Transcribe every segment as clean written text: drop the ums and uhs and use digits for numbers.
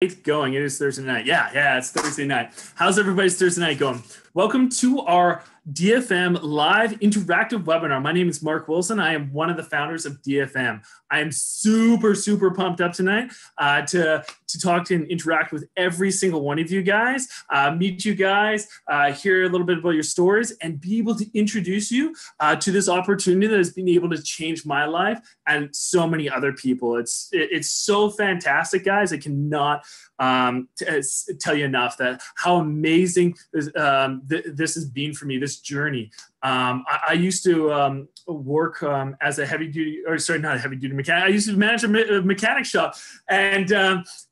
night going? It is Thursday night. Yeah, it's Thursday night. How's everybody's Thursday night going? Welcome to our DFM live interactive webinar. My name is Mark Wilson. I am one of the founders of DFM. I am super pumped up tonight to talk and interact with every single one of you guys, meet you guys, hear a little bit about your stories, and be able to introduce you to this opportunity that has been able to change my life and so many other people. It's so fantastic, guys. I cannot tell you enough that how amazing this has been for me, this journey. I used to work as a not a heavy duty mechanic. I used to manage a mechanic shop, and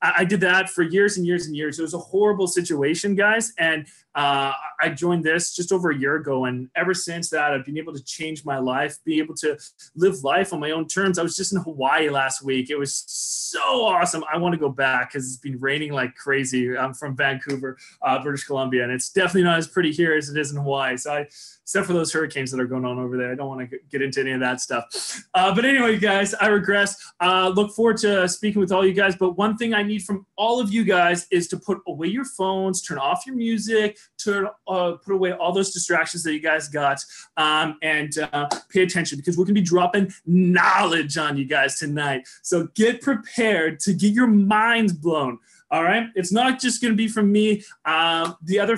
I did that for years and years and years. It was a horrible situation, guys, and I joined this just over a year ago, and ever since that, I've been able to change my life, be able to live life on my own terms. I was just in Hawaii last week. It was so awesome. I want to go back because it's been raining like crazy. I'm from Vancouver, British Columbia, and it's definitely not as pretty here as it is in Hawaii. So except for those hurricanes that are going on over there, I don't want to get into any of that stuff. But anyway, guys, I regress. Look forward to speaking with all you guys. But one thing I need from all of you guys is to put away your phones, turn off your music, put away all those distractions that you guys got, and pay attention, because we're going to be dropping knowledge on you guys tonight. So get prepared to get your minds blown. All right. It's not just going to be from me. One of the other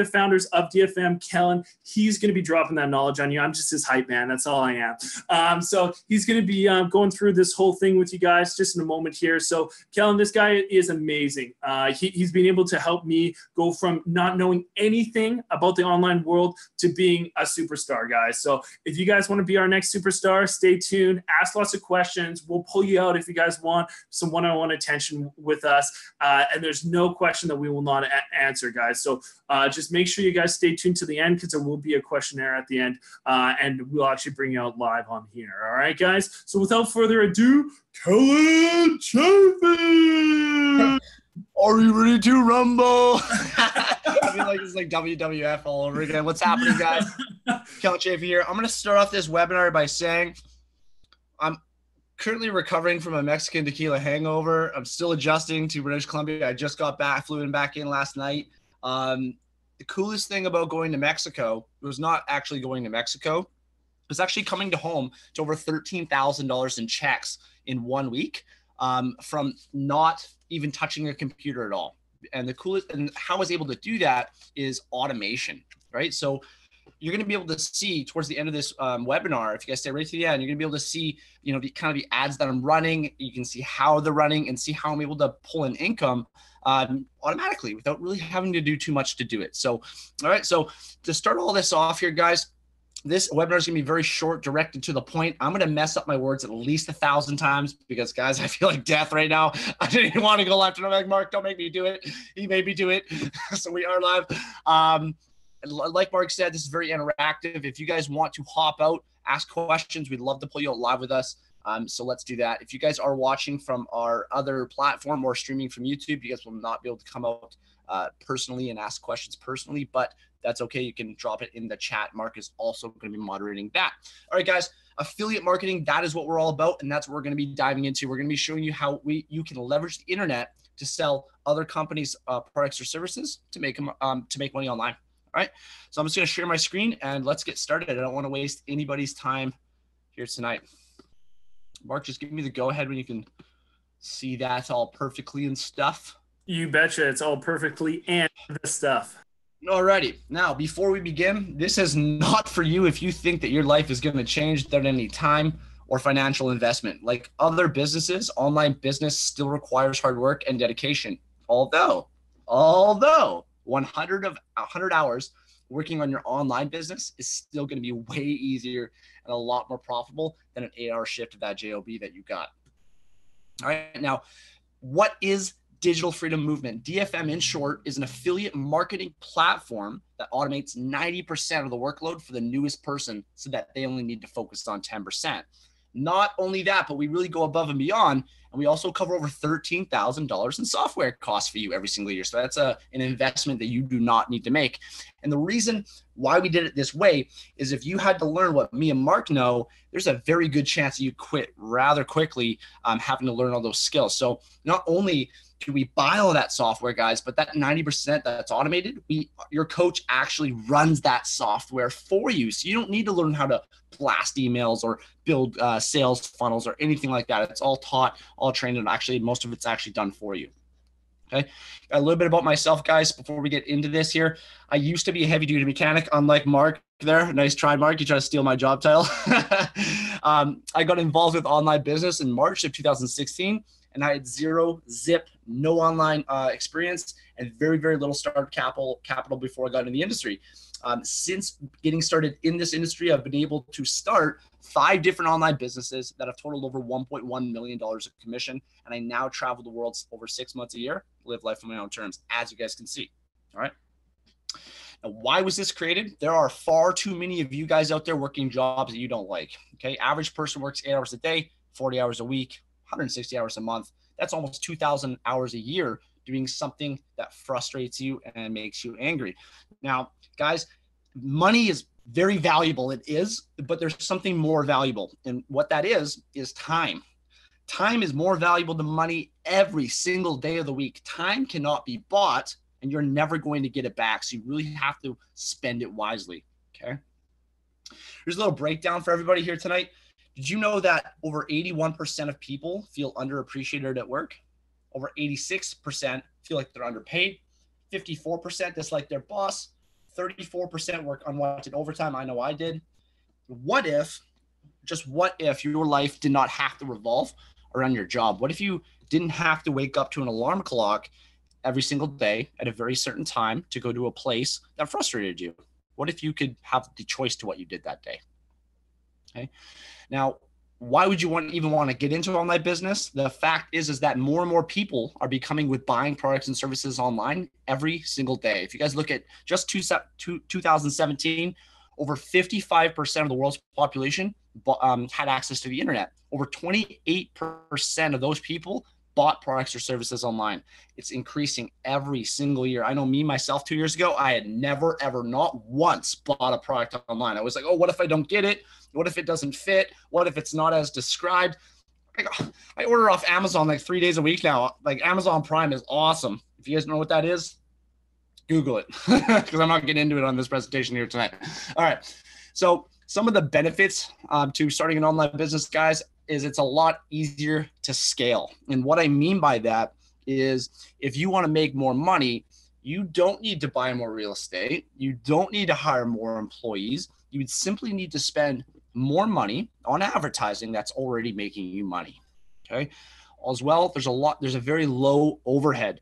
founders of DFM, Kellen, he's going to be dropping that knowledge on you. I'm just his hype man. That's all I am. So he's going to be going through this whole thing with you guys just in a moment here. So Kellen, this guy is amazing. He's been able to help me go from not knowing anything about the online world to being a superstar, guys. So if you guys want to be our next superstar, stay tuned. Ask lots of questions. We'll pull you out if you guys want some one-on-one attention with us. And there's no question that we will not answer, guys. So just make sure you guys stay tuned to the end, because there will be a questionnaire at the end, and we'll actually bring you out live on here. All right, guys? So without further ado, Kellen Chafee! Are you ready to rumble? I feel like it's like WWF all over again. What's happening, guys? Kellen Chafee here. I'm going to start off this webinar by saying I'm currently recovering from a Mexican tequila hangover. I'm still adjusting to British Columbia. I just got back, flew back in last night. The coolest thing about going to Mexico was not actually going to Mexico. It was actually coming to home to over $13,000 in checks in 1 week from not even touching a computer at all. And the coolest, and how I was able to do that is automation, right? So you're going to be able to see towards the end of this webinar, if you guys stay right to the end, you're going to be able to see, the kind of the ads that I'm running. You can see how they're running and see how I'm able to pull in income automatically without really having to do too much to do it. So, all right. So to start all this off here, guys, this webinar is going to be very short, directed to the point. I'm going to mess up my words at least 1,000 times because, guys, I feel like death right now. I didn't even want to go live. And I'm like, Mark, don't make me do it. He made me do it. So we are live. Like Mark said, this is very interactive. If you guys want to hop out, ask questions, we'd love to pull you out live with us. So let's do that. If you guys are watching from our other platform or streaming from YouTube, you guys will not be able to come out personally and ask questions personally, but that's okay. You can drop it in the chat. Mark is also going to be moderating that. All right, guys, affiliate marketing, that is what we're all about. And that's what we're going to be diving into. We're going to be showing you how you can leverage the internet to sell other companies' products or services to make money online. All right, so I'm just going to share my screen and let's get started. I don't want to waste anybody's time here tonight. Mark, just give me the go ahead when you can see that all perfectly and stuff. You betcha. It's all perfectly and the stuff. Alrighty. Now, before we begin, this is not for you if you think that your life is going to change without any time or financial investment. Like other businesses, online business still requires hard work and dedication. Although 100 hours working on your online business is still going to be way easier and a lot more profitable than an 8-hour shift of that job that you got. All right. Now, what is Digital Freedom Movement? DFM, in short, is an affiliate marketing platform that automates 90% of the workload for the newest person so that they only need to focus on 10%. Not only that, but we really go above and beyond, and we also cover over $13,000 in software costs for you every single year. So that's an investment that you do not need to make. And the reason why we did it this way is if you had to learn what me and Mark know, there's a very good chance that you quit rather quickly having to learn all those skills. So not only do we buy all that software, guys? But that 90% that's automated, your coach actually runs that software for you. So you don't need to learn how to blast emails or build sales funnels or anything like that. It's all taught, all trained, and actually most of it's actually done for you. Okay. A little bit about myself, guys, before we get into this here. I used to be a heavy duty mechanic, unlike Mark there. Nice try, Mark. You try to steal my job title. I got involved with online business in March of 2016, and I had no online experience and very, very little startup capital before I got into the industry. Since getting started in this industry, I've been able to start 5 different online businesses that have totaled over $1.1 million of commission. And I now travel the world over 6 months a year, live life on my own terms, as you guys can see. All right. Now, why was this created? There are far too many of you guys out there working jobs that you don't like. Okay. Average person works 8 hours a day, 40 hours a week, 160 hours a month. That's almost 2,000 hours a year doing something that frustrates you and makes you angry. Now, guys, money is very valuable. It is, but there's something more valuable. And what that is time. Time is more valuable than money every single day of the week. Time cannot be bought, and you're never going to get it back. So you really have to spend it wisely. Okay. Here's a little breakdown for everybody here tonight. Did you know that over 81% of people feel underappreciated at work? Over 86% feel like they're underpaid. 54% dislike their boss. 34% work unwanted overtime. I know I did. What if your life did not have to revolve around your job? What if you didn't have to wake up to an alarm clock every single day at a very certain time to go to a place that frustrated you? What if you could have the choice to what you did that day? Okay. Now, why would you even want to get into online business? The fact is that more and more people are becoming with buying products and services online every single day. If you guys look at just 2017, over 55% of the world's population had access to the internet. Over 28% of those people bought products or services online. It's increasing every single year. I know me, myself, 2 years ago, I had never, ever, not once bought a product online. I was like, oh, what if I don't get it? What if it doesn't fit? What if it's not as described? I order off Amazon like 3 days a week now. Like Amazon Prime is awesome. If you guys know what that is, Google it because I'm not getting into it on this presentation here tonight. All right. So some of the benefits to starting an online business, guys, is it's a lot easier to scale. And what I mean by that is if you want to make more money, you don't need to buy more real estate. You don't need to hire more employees. You would simply need to spend more money on advertising that's already making you money. Okay. As well, there's a very low overhead.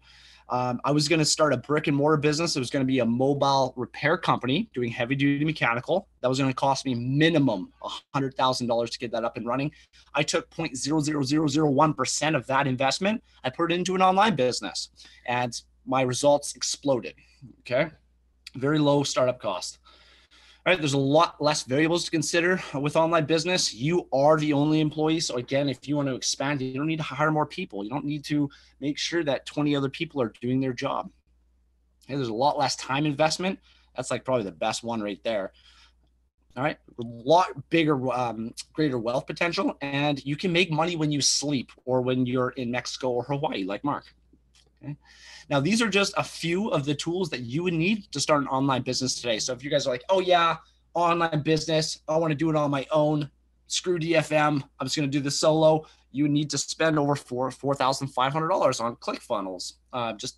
I was going to start a brick and mortar business. It was going to be a mobile repair company doing heavy duty mechanical. That was going to cost me minimum $100,000 to get that up and running. I took 0.00001% of that investment. I put it into an online business and my results exploded. Okay. Very low startup cost. All right, there's a lot less variables to consider with online business. You are the only employee. So again, if you want to expand, you don't need to hire more people. You don't need to make sure that 20 other people are doing their job. Okay, there's a lot less time investment. That's like probably the best one right there. All right, a lot bigger, greater wealth potential. And you can make money when you sleep or when you're in Mexico or Hawaii, like Mark. Okay. Now, these are just a few of the tools that you would need to start an online business today. So if you guys are like, oh yeah, online business, I want to do it on my own, screw DFM, I'm just going to do this solo, you need to spend over $4,500 on ClickFunnels.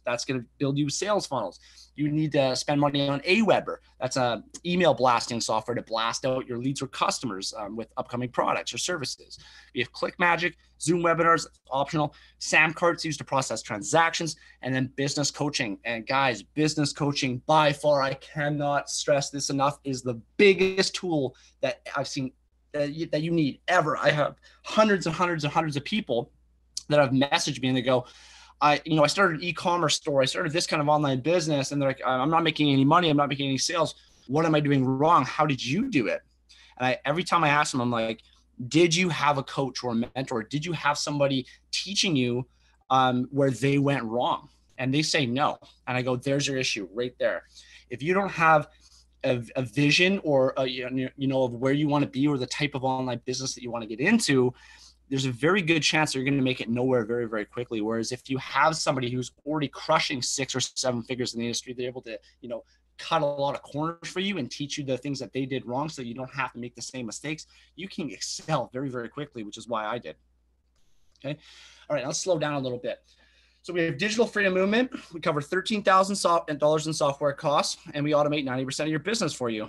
That's going to build you sales funnels. You need to spend money on Aweber. That's a email blasting software to blast out your leads or customers with upcoming products or services. We have ClickMagic, Zoom webinars, optional. Samcart's used to process transactions, and then business coaching. And guys, business coaching by far, I cannot stress this enough, is the biggest tool that I've seen that you need ever. I have hundreds and hundreds and hundreds of people that have messaged me and they go, I started an e-commerce store. I started this kind of online business, and they're like, I'm not making any money. I'm not making any sales. What am I doing wrong? How did you do it? And every time I ask them, I'm like, did you have a coach or a mentor? Did you have somebody teaching you where they went wrong? And they say no. And I go, there's your issue right there. If you don't have a vision or of where you want to be or the type of online business that you want to get into, there's a very good chance you're going to make it nowhere very, very quickly. Whereas if you have somebody who's already crushing 6 or 7 figures in the industry, they're able to, cut a lot of corners for you and teach you the things that they did wrong so you don't have to make the same mistakes. You can excel very, very quickly, which is why I did. Okay. All right. Let's slow down a little bit. So we have digital freedom movement. We cover $13,000 in software costs, and we automate 90% of your business for you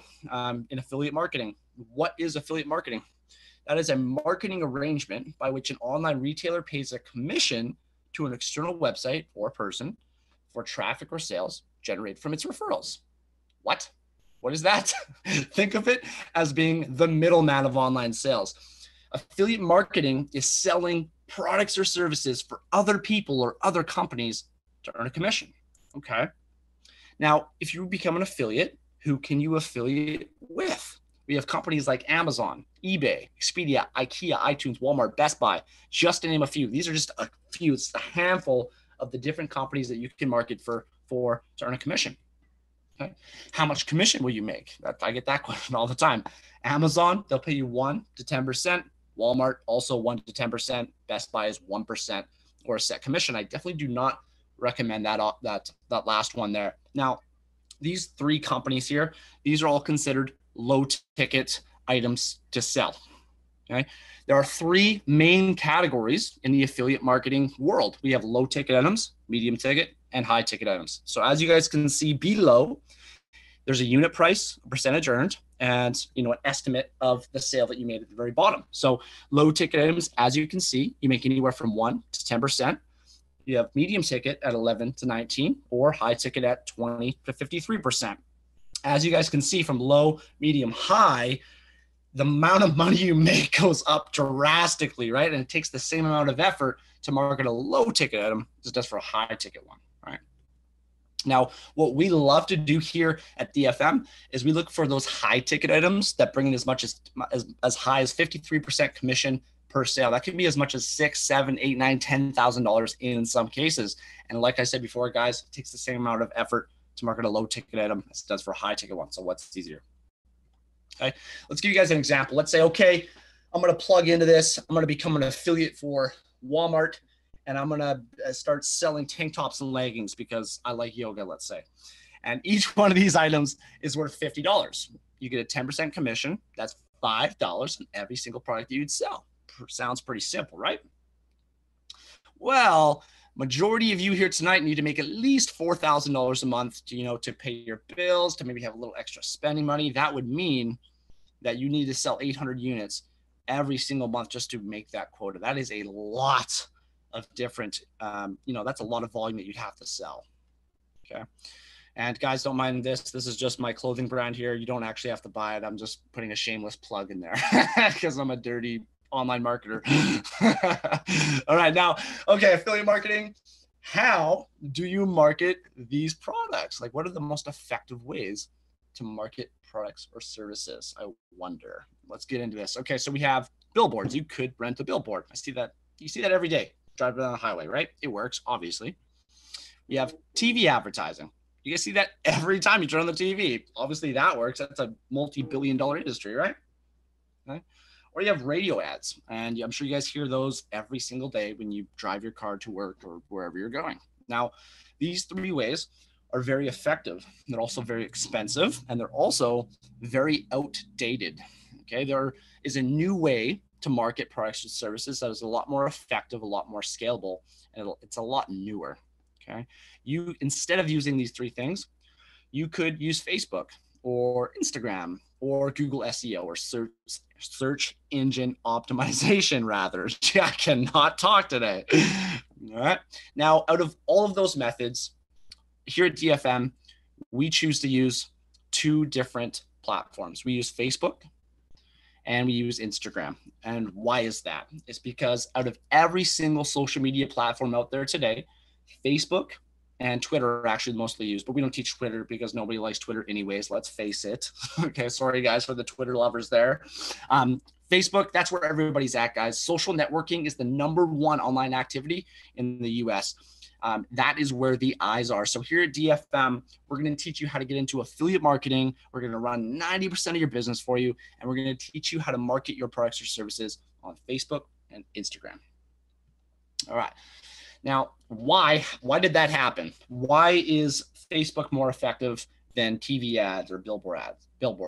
in affiliate marketing. What is affiliate marketing? That is a marketing arrangement by which an online retailer pays a commission to an external website or person for traffic or sales generated from its referrals. What? What is that? Think of it as being the middleman of online sales. Affiliate marketing is selling products or services for other people or other companies to earn a commission. Okay. Now, if you become an affiliate, who can you affiliate with? We have companies like Amazon, eBay, Expedia, IKEA, iTunes, Walmart, Best Buy, just to name a few. These are just a few. It's a handful of the different companies that you can market for to earn a commission. Okay. How much commission will you make? I get that question all the time. Amazon, they'll pay you 1 to 10%. Walmart, also 1 to 10%. Best Buy is 1% or a set commission. I definitely do not recommend that last one there. Now, these 3 companies here, these are all considered low ticket items to sell. Okay. There are 3 main categories in the affiliate marketing world. We have low ticket items, medium ticket, and high ticket items. So as you guys can see below, there's a unit price, a percentage earned, and an estimate of the sale that you made at the very bottom. So low ticket items, as you can see, you make anywhere from 1 to 10%. You have medium ticket at 11 to 19, or high ticket at 20 to 53%. As you guys can see from low, medium, high, the amount of money you make goes up drastically, right? And it takes the same amount of effort to market a low ticket item as it does for a high ticket one, right? Now, what we love to do here at DFM is we look for those high ticket items that bring in as much as high as 53% commission per sale. That can be as much as $6,000, $7,000, $8,000, $9,000, $10,000 in some cases. And like I said before, guys, it takes the same amount of effort to market a low ticket item as it does for a high ticket one. So what's easier? Okay, let's give you guys an example. Let's say, okay, I'm going to plug into this. I'm going to become an affiliate for Walmart, and I'm going to start selling tank tops and leggings because I like yoga, let's say. And each one of these items is worth $50. You get a 10% commission. That's $5 on every single product that you'd sell. Sounds pretty simple, right? Well, majority of you here tonight need to make at least $4,000 a month to pay your bills, to maybe have a little extra spending money. That would mean that you need to sell 800 units every single month just to make that quota. That is a lot of different, that's a lot of volume that you'd have to sell. Okay. And guys, don't mind this. This is just my clothing brand here. You don't actually have to buy it. I'm just putting a shameless plug in there because I'm a dirty online marketer. All right. Now, okay, affiliate marketing. How do you market these products? Like, what are the most effective ways to market products or services? I wonder. Let's get into this. Okay. So we have billboards. You could rent a billboard. I see that. You see that every day. Drive down the highway, right? It works, obviously. We have TV advertising. You guys see that every time you turn on the TV. Obviously, that works. That's a multi-billion-dollar industry, right? Okay. Or you have radio ads, and I'm sure you guys hear those every single day when you drive your car to work or wherever you're going. Now, these 3 ways are very effective. They're also very expensive, and they're also very outdated. Okay, there is a new way to market products and services that is a lot more effective, a lot more scalable, and it's a lot newer. Okay, instead of using these 3 things, you could use Facebook or Instagram or Google SEO or search engine optimization, rather. I cannot talk today. All right. Now, out of all of those methods, here at DFM, we choose to use 2 different platforms. We use Facebook and we use Instagram. And why is that? It's because out of every single social media platform out there today, Facebook and Twitter are actually mostly used, but we don't teach Twitter because nobody likes Twitter anyways. Let's face it. Okay. Sorry guys for the Twitter lovers there. Facebook, that's where everybody's at, guys. Social networking is the #1 online activity in the US. That is where the eyes are. So here at DFM, we're going to teach you how to get into affiliate marketing. We're going to run 90% of your business for you. And we're going to teach you how to market your products or services on Facebook and Instagram. All right. Now, why did that happen? Why is Facebook more effective than TV ads or billboard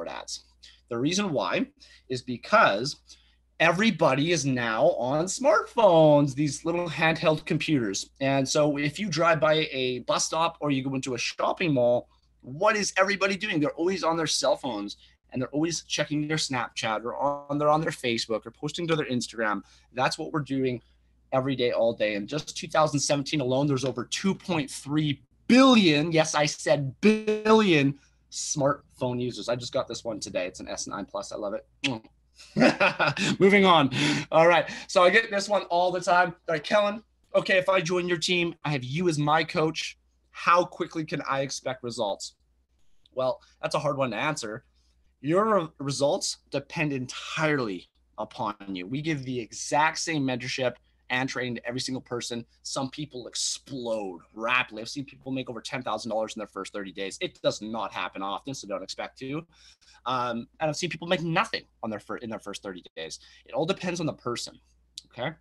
ads? The reason why is because everybody is now on smartphones, these little handheld computers. And so if you drive by a bus stop or you go into a shopping mall, what is everybody doing? They're always on their cell phones, and they're always checking their Snapchat, or they're on their Facebook, or posting to their Instagram. That's what we're doing every day, all day. And just 2017 alone, there's over 2.3 billion, yes, I said billion, smartphone users. I just got this one today. It's an S9 Plus. I love it. Moving on. All right. So I get this one all the time. All right, Kellen, okay, if I join your team, I have you as my coach. How quickly can I expect results? Well, that's a hard one to answer. Your results depend entirely upon you. We give the exact same mentorship and training to every single person. Some people explode rapidly. I've seen people make over $10,000 in their first 30 days. It does not happen often, so don't expect to. And I've seen people make nothing on in their first 30 days. It all depends on the person. Okay.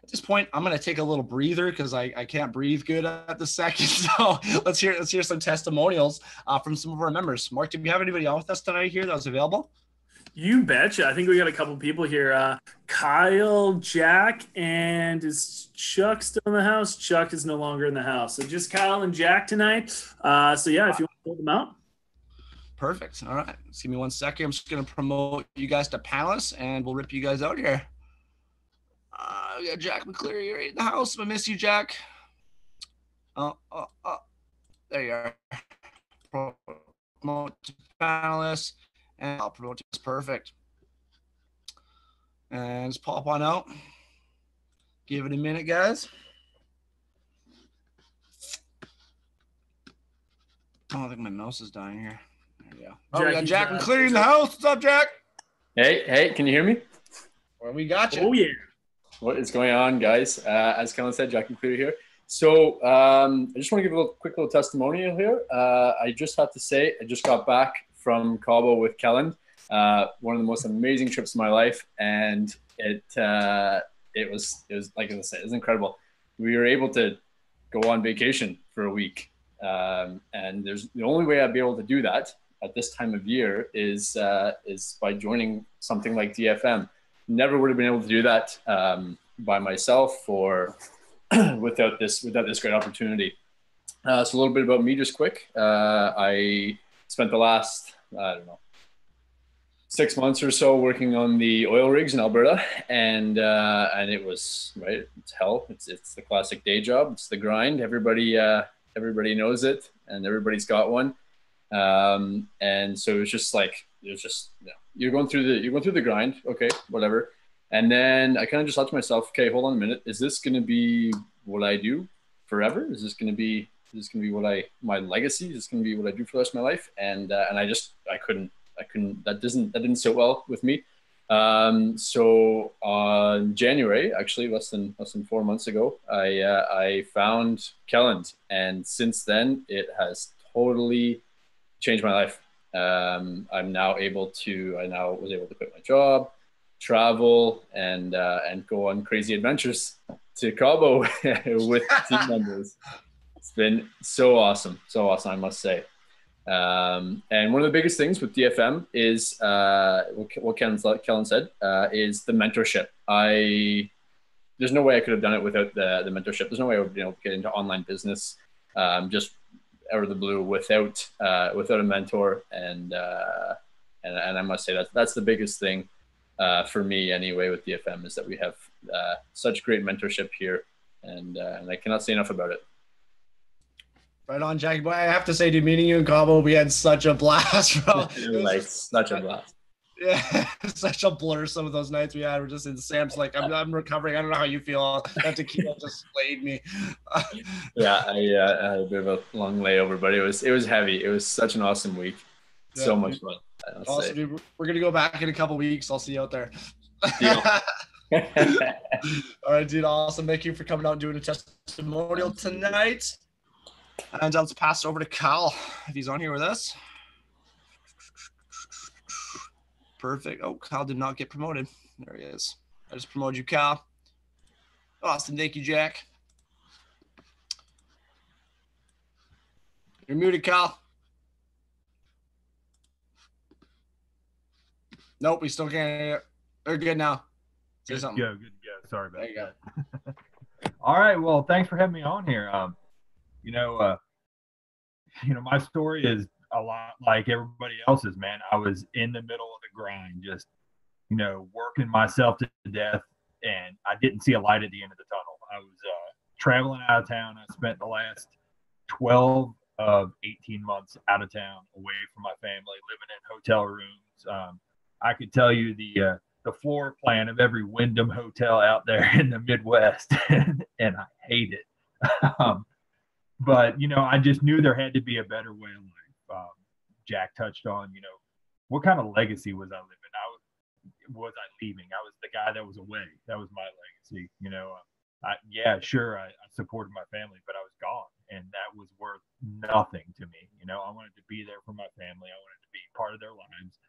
At this point, I'm going to take a little breather because I can't breathe good at the second. So let's hear some testimonials from some of our members. Mark, do we have anybody on with us tonight here that was available? You betcha. I think we got a couple people here. Kyle, Jack, and is Chuck still in the house? Chuck is no longer in the house. So just Kyle and Jack tonight. So yeah, if you want to pull them out. Perfect. All right. Just give me 1 second. I'm just going to promote you guys to panelists, and we'll rip you guys out here. We got Jack McCleary here in the house. I miss you, Jack. There you are. Promote to panelists, and I'll promote to this. Perfect. And just pop on out. Give it a minute, guys. Oh, I think my mouse is dying here. There we go. Oh, we got Jack McCleary in the house. What's up, Jack? Hey, can you hear me? Well, we got you. Oh, yeah. What is going on, guys? As Kellen said, Jack McCleary here. So I just want to give a quick little testimonial here. I just have to say, I just got back from Cabo with Kellen. One of the most amazing trips of my life, and it was like I said, it was incredible. We were able to go on vacation for a week, and there's the only way I'd be able to do that at this time of year is by joining something like DFM. Never would have been able to do that by myself or without this great opportunity. So a little bit about me, just quick. I spent the last 6 months or so working on the oil rigs in Alberta, and it was right. It's hell. It's the classic day job. It's the grind. Everybody knows it, and everybody's got one. And so it was just you're going through the grind. Okay, whatever. And then I kind of just thought to myself, okay, hold on a minute. Is this going to be what I do forever? Is this going to be my legacy? Is this going to be what I do for the rest of my life? And I couldn't, that didn't sit well with me. So on January, actually less than 4 months ago, I found Kellen, and since then it has totally changed my life. I was able to quit my job, travel, and go on crazy adventures to Cabo with team members. It's been so awesome, I must say. And one of the biggest things with DFM is what Kellen said is the mentorship. There's no way I could have done it without the mentorship. There's no way I would be able to get into online business just out of the blue without a mentor. And I must say that's the biggest thing for me anyway with DFM, is that we have such great mentorship here, and I cannot say enough about it. Right on, Jackie boy. I have to say, dude, meeting you in Cabo, we had such a blast, bro. Such a blast. Yeah, such a blur. Some of those nights we had were just in Sam's. Like, I'm recovering. I don't know how you feel. That tequila just slayed me. Yeah, I had a bit of a long layover, but it was heavy. It was such an awesome week. Yeah, so much fun. Awesome, dude. We're gonna go back in a couple weeks. I'll see you out there. All right, dude. Awesome. Thank you for coming out and doing a testimonial tonight. And I'll just pass it over to Kyle if he's on here with us. Perfect. Oh, Kyle did not get promoted. There he is. I just promoted you, Cal. Awesome. Thank you, Jack. You're muted, Cal. Nope, we still can't hear you. They're good now. Say Good something. to go. Good to go. Sorry about There you go. that. All right. Well, thanks for having me on here. My story is a lot like everybody else's, man. I was in the middle of the grind, just, working myself to death, and I didn't see a light at the end of the tunnel. I was traveling out of town. I spent the last 12 of 18 months out of town, away from my family, living in hotel rooms. I could tell you the floor plan of every Wyndham hotel out there in the Midwest, and I hate it. But I just knew there had to be a better way of life. Jack touched on, what kind of legacy was I living? Was I leaving? I was the guy that was away. That was my legacy. I supported my family, but I was gone, and that was worth nothing to me. I wanted to be there for my family. I wanted to be part of their lives,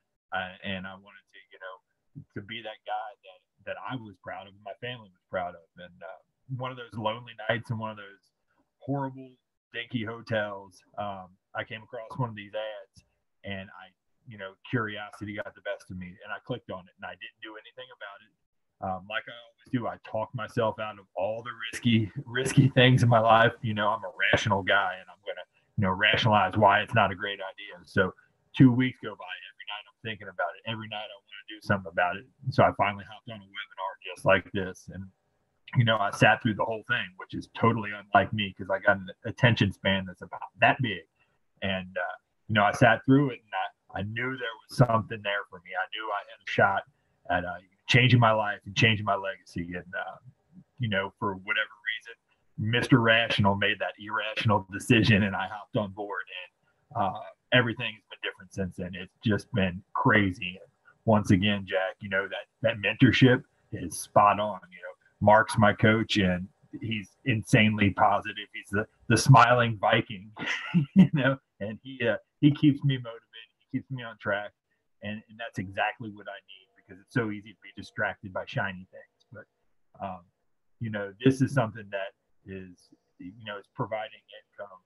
and I wanted to be that guy that I was proud of, and my family was proud of. And one of those lonely nights in one of those horrible, dinky hotels, I came across one of these ads, and curiosity got the best of me, and I clicked on it, and I didn't do anything about it. Like I always do, I talk myself out of all the risky things in my life. I'm a rational guy, and I'm gonna, rationalize why it's not a great idea. So 2 weeks go by. Every night I'm thinking about it. Every night I want to do something about it. So I finally hopped on a webinar just like this, and I sat through the whole thing, which is totally unlike me because I got an attention span that's about that big. And I sat through it, and I knew there was something there for me. I knew I had a shot at changing my life and changing my legacy. And, for whatever reason, Mr. Rational made that irrational decision, and I hopped on board. And everything has been different since then. It's just been crazy. And once again, Jack, that mentorship is spot on. Mark's my coach, and he's insanely positive. He's the smiling Viking, and he keeps me motivated. Keeps me on track, and that's exactly what I need, because it's so easy to be distracted by shiny things. But this is something that is is providing income.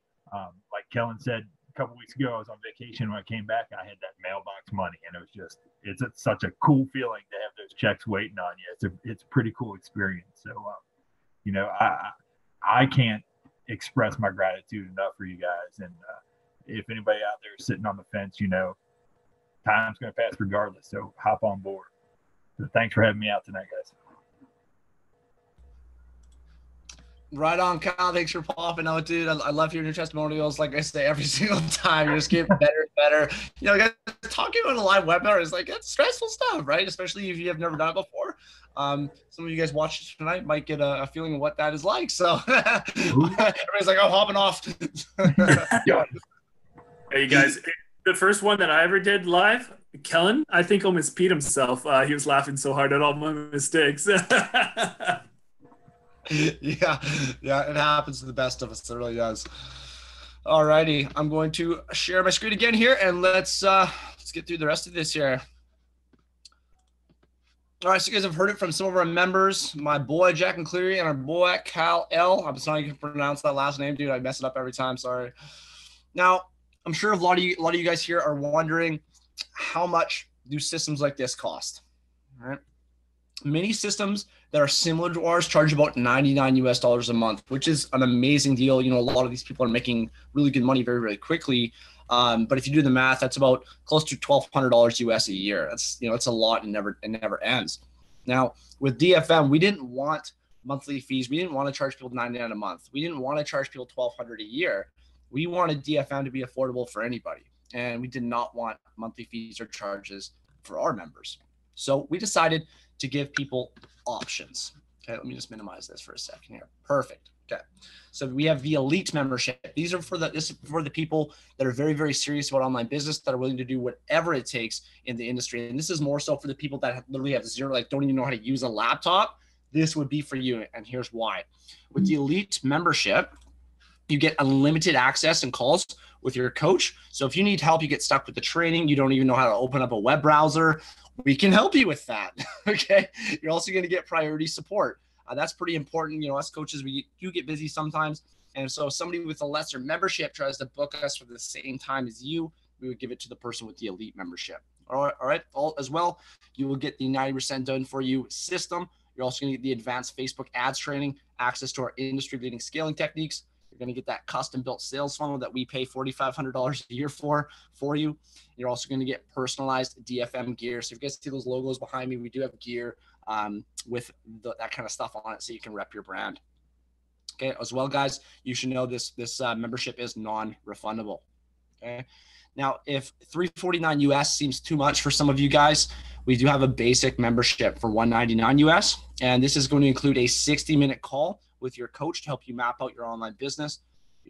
Like Kellen said a couple weeks ago, I was on vacation. When I came back, I had that mailbox money, and it's such a cool feeling to have those checks waiting on you. It's a pretty cool experience. So I can't express my gratitude enough for you guys. And if anybody out there is sitting on the fence, time's going to pass regardless. So hop on board. So thanks for having me out tonight, guys. Right on, Kyle. Thanks for popping out, dude. I love hearing your testimonials. Like I say, every single time, you just get better and better. Guys, talking about a live webinar is it's stressful stuff, right? Especially if you have never done it before. Some of you guys watching tonight might get a feeling of what that is like. So everybody's like, "I'm hopping off." Hey, you guys, the first one that I ever did live, Kellen, I think almost peed himself. He was laughing so hard at all my mistakes. Yeah, it happens to the best of us. It really does. All righty, I'm going to share my screen again here, and let's get through the rest of this here. All right, so you guys have heard it from some of our members, my boy Jack and Cleary and our boy Cal L. I'm sorry you can pronounce that last name, dude. I mess it up every time. Sorry. Now, I'm sure a lot of you guys here are wondering, how much do systems like this cost? All right. Many systems that are similar to ours charge about $99 US a month, which is an amazing deal. A lot of these people are making really good money very, very quickly. But if you do the math, that's about close to $1,200 US a year. That's, it's a lot and it never ends. Now, with DFM, we didn't want monthly fees. We didn't want to charge people $99 a month. We didn't want to charge people $1,200 a year. We wanted DFM to be affordable for anybody, and we did not want monthly fees or charges for our members. So we decided to give people options. Okay, let me just minimize this for a second here. Perfect. Okay, so we have the elite membership. This is for the people that are very, very serious about online business, that are willing to do whatever it takes in the industry. And this is more so for the people that literally have zero, don't even know how to use a laptop. This would be for you, and here's why. With the elite membership, You get unlimited access and calls with your coach. So if you need help, you get stuck with the training, you don't even know how to open up a web browser, we can help you with that. Okay. You're also going to get priority support. That's pretty important. You know, us coaches, we do get busy sometimes. And so if somebody with a lesser membership tries to book us for the same time as you, we would give it to the person with the elite membership. All right. As well, you will get the 90% done for you system. You're also going to get the advanced Facebook ads training, access to our industry leading scaling techniques. You're going to get that custom built sales funnel that we pay $4,500 a year for you. You're also going to get personalized DFM gear. So if you guys see those logos behind me, we do have gear with that kind of stuff on it so you can rep your brand. Okay. As well, guys, you should know this membership is non-refundable. Okay. Now, if $349 US seems too much for some of you guys, we do have a basic membership for $199 US. And this is going to include a 60-minute call with your coach to help you map out your online business.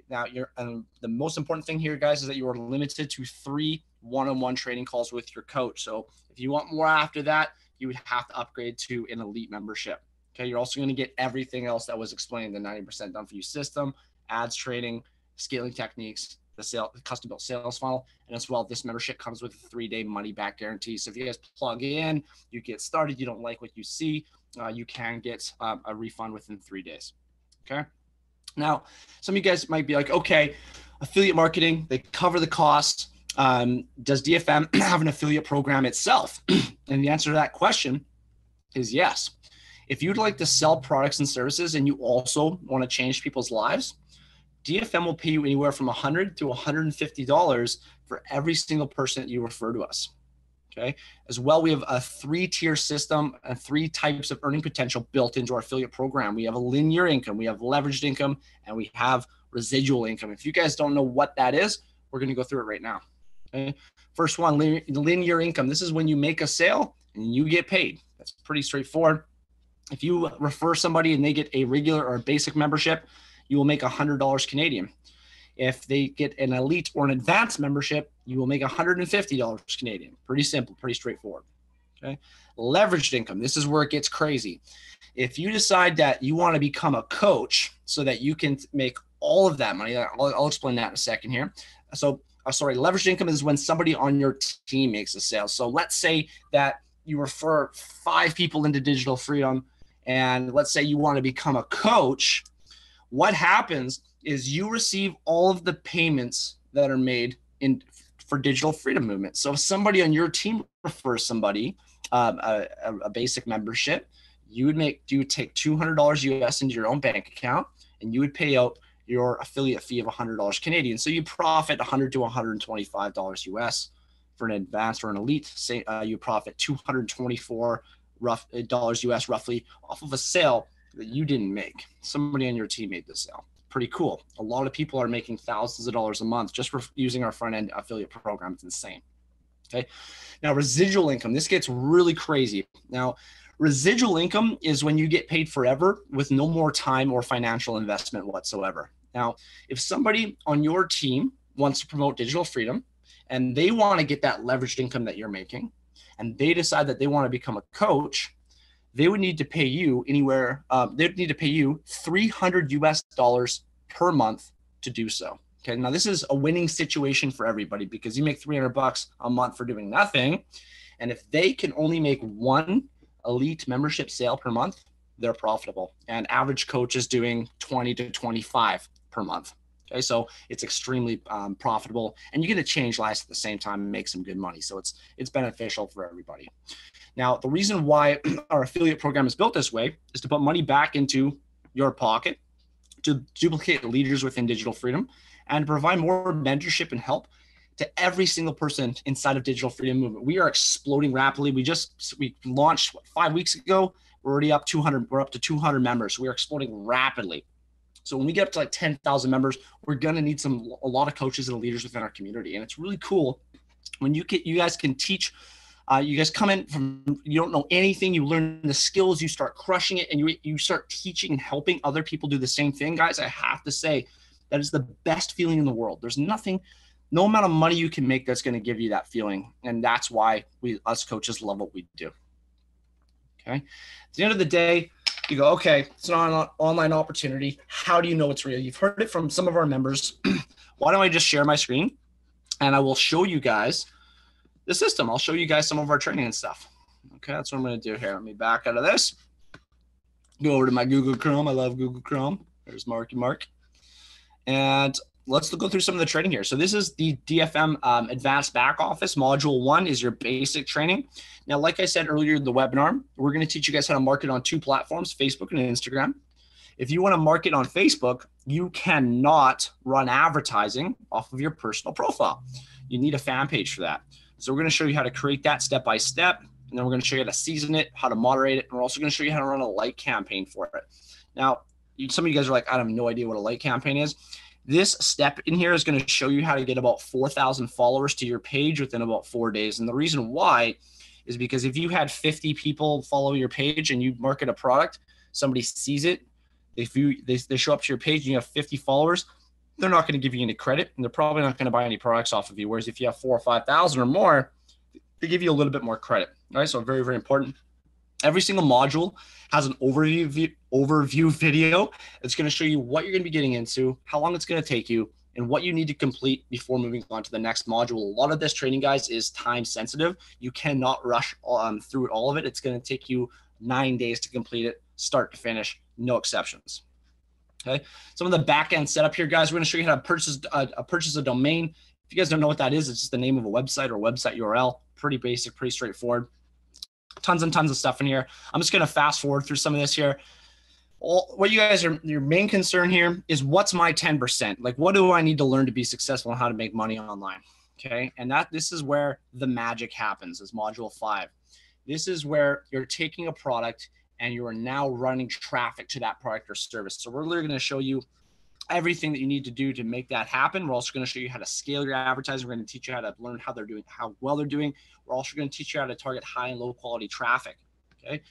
Now, the most important thing here, guys, is that you are limited to 3 one-on-one training calls with your coach. So if you want more after that, you would have to upgrade to an elite membership. Okay. You're also going to get everything else that was explained, the 90% done for you system, ads training, scaling techniques, the custom built sales funnel. And as well, this membership comes with a 3-day money back guarantee. So if you guys plug in, you get started, you don't like what you see, you can get a refund within 3 days. Okay. Now, some of you guys might be like, okay, affiliate marketing, they cover the costs. Does DFM have an affiliate program itself? And the answer to that question is yes. If you'd like to sell products and services and you also want to change people's lives, DFM will pay you anywhere from $100 to $150 for every single person that you refer to us. Okay. As well, we have a 3-tier system and 3 types of earning potential built into our affiliate program. We have a linear income, we have leveraged income, and we have residual income. If you guys don't know what that is, we're going to go through it right now. Okay. First one, linear income. This is when you make a sale and you get paid. That's pretty straightforward. If you refer somebody and they get a regular or a basic membership, you will make $100 Canadian. If they get an elite or an advanced membership, you will make $150 Canadian. Pretty simple, pretty straightforward. Okay. Leveraged income. This is where it gets crazy. If you decide that you want to become a coach so that you can make all of that money, I'll explain that in a second here. So, leveraged income is when somebody on your team makes a sale. So let's say that you refer 5 people into digital freedom, and let's say you want to become a coach. What happens is you receive all of the payments that are made for digital freedom movement. So if somebody on your team refers somebody a basic membership, you would take $200 US into your own bank account, and you would pay out your affiliate fee of $100 Canadian. So you profit $100 to $125 US. For an advanced or an elite, say you profit $224 US roughly off of a sale that you didn't make. Somebody on your team made this sale. Pretty cool. A lot of people are making thousands of dollars a month just for using our front end affiliate program. It's insane. Okay. Now, residual income. This gets really crazy. Now, residual income is when you get paid forever with no more time or financial investment whatsoever. Now, if somebody on your team wants to promote digital freedom and they want to get that leveraged income that you're making, and they decide that they want to become a coach, they would need to pay you they'd need to pay you $300 US per month to do so. Okay. Now this is a winning situation for everybody because you make $300 a month for doing nothing. And if they can only make 1 elite membership sale per month, they're profitable. And average coach is doing 20 to 25 per month. Okay. So it's extremely profitable, and you get to change lives at the same time and make some good money. So it's beneficial for everybody. Now, the reason why our affiliate program is built this way is to put money back into your pocket, to duplicate leaders within digital freedom, and provide more mentorship and help to every single person inside of digital freedom movement. We are exploding rapidly. We launched 5 weeks ago. We're already up 200. We're up to 200 members. We are exploding rapidly. So when we get up to like 10,000 members, we're going to need a lot of coaches and leaders within our community. And it's really cool when you guys can teach. You guys come in from, you don't know anything, you learn the skills, you start crushing it, and you start teaching and helping other people do the same thing. Guys, I have to say that is the best feeling in the world. There's no amount of money you can make that's going to give you that feeling. And that's why us coaches love what we do. Okay. At the end of the day, You go, okay, it's an online opportunity. How do you know it's real? You've heard it from some of our members. Why don't I just share my screen and I will show you guys the system. I'll show you guys some of our training and stuff. Okay, that's what I'm going to do here. Let me back out of this. Go over to my Google Chrome. I love Google Chrome. There's Marky Mark. And let's go through some of the training here. So this is the DFM Advanced Back Office. Module 1 is your basic training. Now, like I said earlier in the webinar, we're going to teach you guys how to market on 2 platforms, Facebook and Instagram. If you want to market on Facebook, you cannot run advertising off of your personal profile. You need a fan page for that. So we're going to show you how to create that step by step. And then we're going to show you how to season it, how to moderate it. And we're also going to show you how to run a like campaign for it. Now, some of you guys are like, I have no idea what a like campaign is. This step in here is going to show you how to get about 4,000 followers to your page within about 4 days. And the reason why is because if you had 50 people follow your page and you market a product, somebody sees it, they show up to your page and you have 50 followers, they're not going to give you any credit and they're probably not going to buy any products off of you. Whereas if you have 4,000 or 5,000 or more, they give you a little bit more credit. All right, so very, very important. Every single module has an overview video. It's going to show you what you're going to be getting into, how long it's going to take you, and what you need to complete before moving on to the next module. A lot of this training, guys, is time sensitive. You cannot rush through all of it. It's going to take you 9 days to complete it, start to finish, no exceptions. Okay. Some of the back end setup here, guys. We're going to show you how to purchase a domain. If you guys don't know what that is, it's just the name of a website or website URL. Pretty basic, pretty straightforward. Tons and tons of stuff in here. I'm just going to fast forward through some of this here. What you guys are, your main concern here is what's my 10%? Like, what do I need to learn to be successful and how to make money online? Okay. And this is where the magic happens, is module 5. This is where you're taking a product and you are now running traffic to that product or service. So we're literally going to show you everything that you need to do to make that happen. We're also going to show you how to scale your advertising. We're going to teach you how to learn how they're doing, how well they're doing. We're also going to teach you how to target high and low quality traffic. Okay.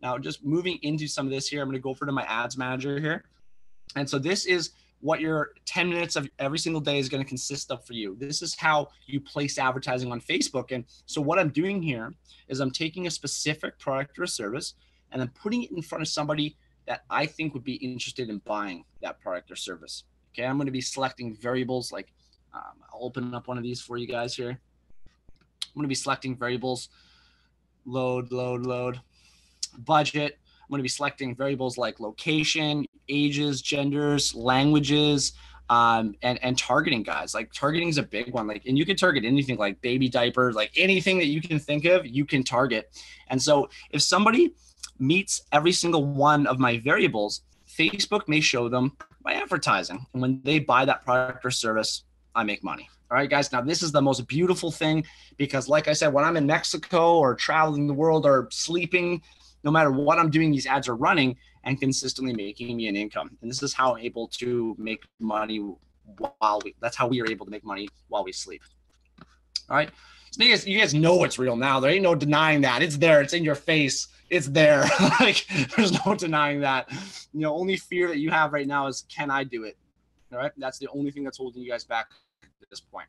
Now, just moving into some of this here, I'm going to go over to my ads manager here. And so this is what your 10 minutes of every single day is going to consist of for you. This is how you place advertising on Facebook. And so what I'm doing here is I'm taking a specific product or a service and I'm putting it in front of somebody that I think would be interested in buying that product or service. Okay, I'm going to be selecting variables like, I'll open up one of these for you guys here. I'm going to be selecting variables, load, budget. I'm going to be selecting variables like location, ages, genders, languages, and targeting, guys. Like, targeting is a big one. Like, and you can target anything like baby diapers, like anything that you can think of, you can target. And so if somebody meets every single one of my variables, Facebook may show them my advertising. And when they buy that product or service, I make money. All right, guys. Now, this is the most beautiful thing because, like I said, when I'm in Mexico or traveling the world or sleeping, no matter what I'm doing, these ads are running and consistently making me an income. And this is how I'm able to make money that's how we are able to make money while we sleep. All right. So you guys know it's real now. There ain't no denying that. It's there. It's in your face. It's there. Like, there's no denying that. You know, only fear that you have right now is, can I do it? All right. That's the only thing that's holding you guys back at this point.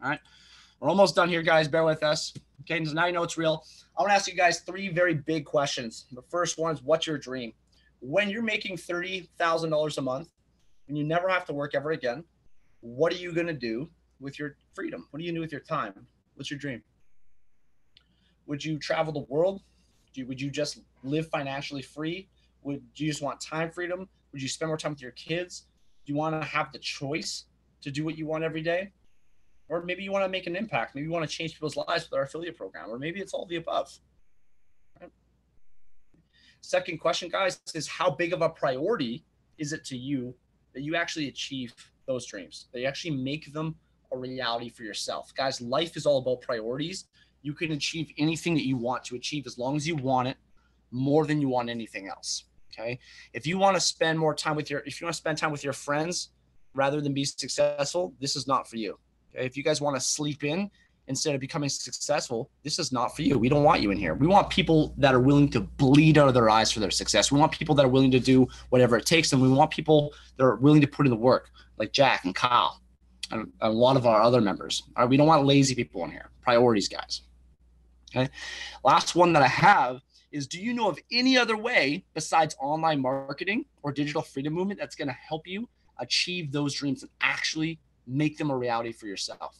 All right. We're almost done here, guys. Bear with us. Okay. So now you know it's real. I want to ask you guys 3 very big questions. The first one is, what's your dream? When you're making $30,000 a month and you never have to work ever again, what are you going to do with your freedom? What do you do with your time? What's your dream? Would you travel the world? Would you just live financially free? Would you just want time freedom? Would you spend more time with your kids? Do you want to have the choice to do what you want every day? Or maybe you want to make an impact. Maybe you want to change people's lives with our affiliate program. Or maybe it's all the above. Right? Second question, guys, is how big of a priority is it to you that you actually achieve those dreams? That you actually make them a reality for yourself. Guys, life is all about priorities. You can achieve anything that you want to achieve as long as you want it more than you want anything else. Okay. If you want to spend more time with if you want to spend time with your friends rather than be successful, this is not for you. Okay. If you guys want to sleep in instead of becoming successful, this is not for you. We don't want you in here. We want people that are willing to bleed out of their eyes for their success. We want people that are willing to do whatever it takes. And we want people that are willing to put in the work, like Jack and Kyle and a lot of our other members. All right. We don't want lazy people in here. Priorities, guys. Okay. Last one that I have is, do you know of any other way besides online marketing or digital freedom movement that's going to help you achieve those dreams and actually make them a reality for yourself?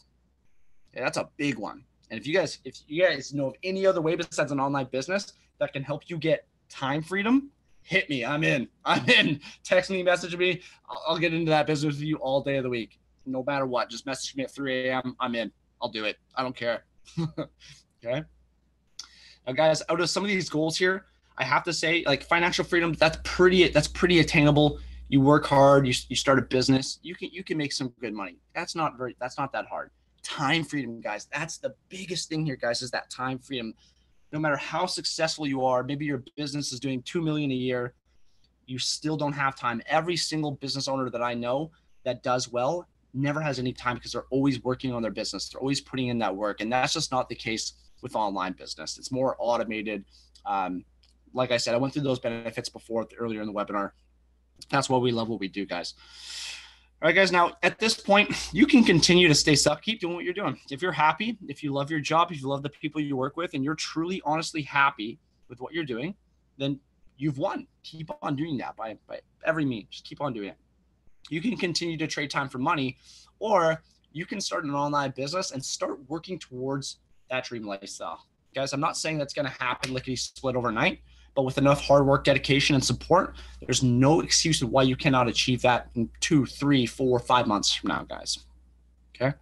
Yeah, that's a big one. And if you guys know of any other way besides an online business that can help you get time freedom, hit me. I'm in. Text me, message me. I'll get into that business with you all day of the week. No matter what, just message me at 3 a.m. I'm in. I'll do it. I don't care. Okay. Now, guys, out of some of these goals here, I have to say, like, financial freedom, that's pretty attainable. You work hard, you start a business, you can make some good money. That's not that hard. Time freedom, guys, that's the biggest thing here, guys, is that time freedom. No matter how successful you are, maybe your business is doing $2 million a year, you still don't have time. Every single business owner that I know that does well never has any time because they're always working on their business. They're always putting in that work. And that's just not the case with online business. It's more automated. Like I said, I went through those benefits before earlier in the webinar. That's why we love what we do, guys. All right, guys. Now, at this point, you can continue to stay stuck. Keep doing what you're doing. If you're happy, if you love your job, if you love the people you work with, and you're truly, honestly happy with what you're doing, then you've won. Keep on doing that by every means. Just keep on doing it. You can continue to trade time for money, or you can start an online business and start working towards that dream lifestyle. Guys, I'm not saying that's going to happen lickety split overnight, but with enough hard work, dedication, and support, there's no excuse of why you cannot achieve that in 2, 3, 4, 5 months from now, guys. Okay?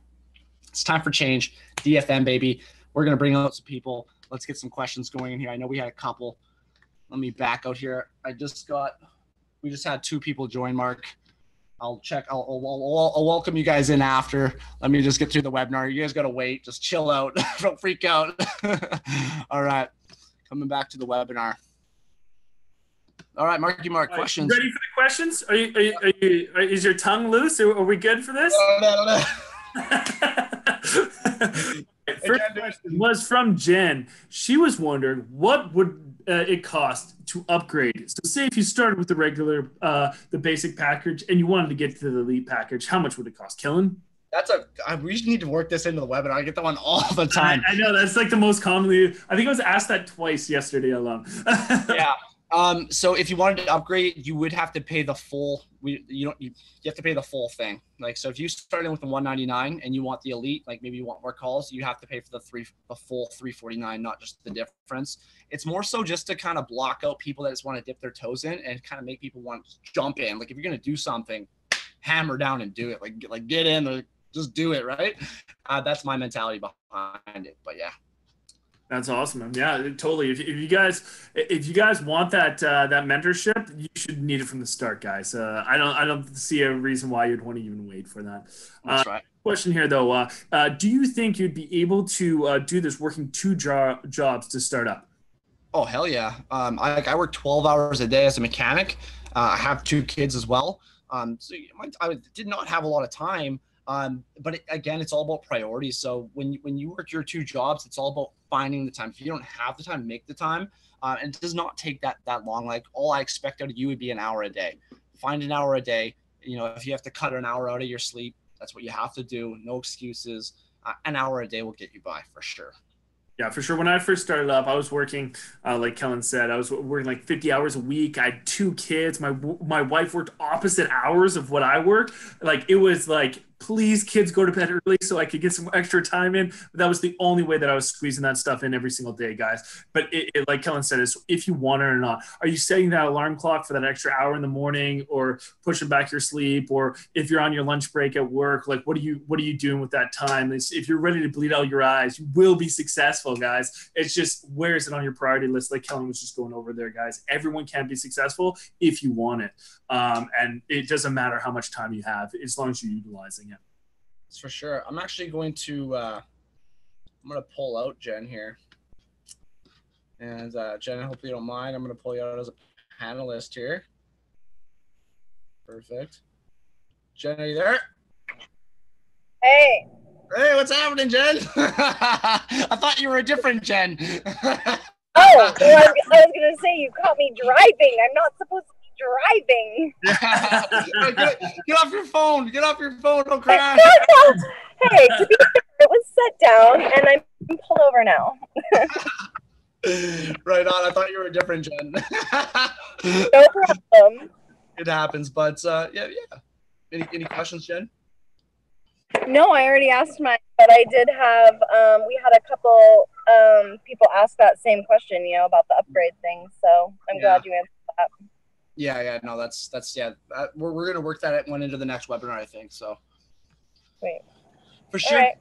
It's time for change. DFM, baby. We're going to bring out some people. Let's get some questions going in here. I know we had a couple. Let me back out here. We just had 2 people join, Mark. I'll check. I'll welcome you guys in after. Let me just get through the webinar. You guys got to wait. Just chill out. Don't freak out. All right. Coming back to the webinar. All right, Mark, questions. Ready for the questions? Is your tongue loose? Are we good for this? No. First question was from Jen. She was wondering, what would it cost to upgrade? So say if you started with the regular, the basic package, and you wanted to get to the elite package, how much would it cost? Killen? We need to work this into the webinar. I get that one all the time. I know, that's like the most commonly, I think I was asked that twice yesterday alone. Yeah. So if you wanted to upgrade, you would have to pay the full. You have to pay the full thing. Like, so if you started with the $199 and you want the elite, like maybe you want more calls, you have to pay for the full $349, not just the difference. It's more so just to kind of block out people that just want to dip their toes in and kind of make people want to jump in. Like, if you're gonna do something, hammer down and do it. Like get in, or just do it, right? That's my mentality behind it. But yeah. That's awesome. Yeah, totally. If you guys want that mentorship, you should need it from the start, guys. I don't see a reason why you'd want to even wait for that. That's right. Question here though, do you think you'd be able to do this working 2 jobs to start up? Oh, hell yeah. I work 12 hours a day as a mechanic. I have 2 kids as well. So I did not have a lot of time. But again, it's all about priorities. So when you work your 2 jobs, it's all about finding the time. If you don't have the time, make the time. And it does not take that long. Like, all I expect out of you would be an hour a day. Find an hour a day. You know, if you have to cut an hour out of your sleep, that's what you have to do. No excuses. An hour a day will get you by for sure. Yeah, for sure. When I first started up, I was working, like Kellen said, I was working like 50 hours a week. I had 2 kids. My wife worked opposite hours of what I work. Like, it was like, please, kids, go to bed early so I could get some extra time in. But that was the only way that I was squeezing that stuff in every single day, guys. But it like Kellen said, is if you want it or not. Are you setting that alarm clock for that extra hour in the morning, or pushing back your sleep? Or if you're on your lunch break at work, like, what are you doing with that time? If you're ready to bleed out your eyes, you will be successful, guys. It's just, where is it on your priority list? Like Kellen was just going over there, guys. Everyone can be successful if you want it. And it doesn't matter how much time you have, as long as you're utilizing it. That's for sure. I'm actually going to I'm going to pull out Jen here. And Jen, I hope you don't mind. I'm going to pull you out as a panelist here. Perfect. Jen, are you there? Hey. Hey, what's happening, Jen? I thought you were a different Jen. Oh, well, I was going to say, you caught me driving. I'm not supposed to be driving. Get off your phone. Get off your phone. Don't crash. Hey, to be fair, it was set down, and I'm pulled over now. Right on. I thought you were different, Jen. No problem. It happens, but yeah. Any questions, Jen? No, I already asked mine, but I did have we had a couple people ask that same question, about the upgrade thing. So I'm glad you answered that. Yeah. No, that's we're gonna work that one into the next webinar, I think. So. Wait. For sure. Right.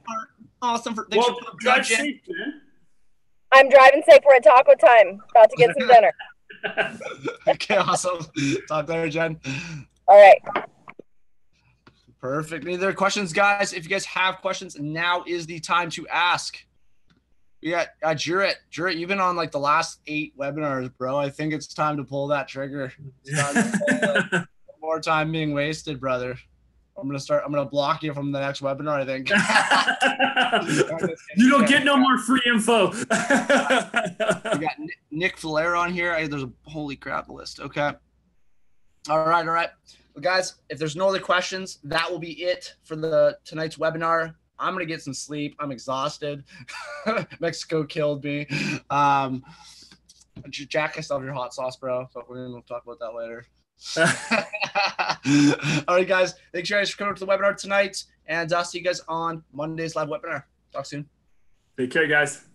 Awesome. Well, drive safe, man. I'm driving safe. We're at taco time. About to get some dinner. Okay, awesome. Talk later, Jen. All right. Perfect. Any other questions, guys? If you guys have questions, now is the time to ask. We got Juret. Juret, you've been on like the last 8 webinars, bro. I think it's time to pull that trigger. It's time to pull it. More time being wasted, brother. I'm gonna block you from the next webinar, I think. You don't get no more free info. We got Nick Valero on here. There's a holy crap list. Okay. All right. Well, guys, if there's no other questions, that will be it for tonight's webinar. I'm gonna get some sleep. I'm exhausted. Mexico killed me. Jack, I still have your hot sauce, bro. So we're gonna talk about that later. All right, guys. Thanks, guys, for coming to the webinar tonight, and I'll see you guys on Monday's live webinar. Talk soon. Take care, guys.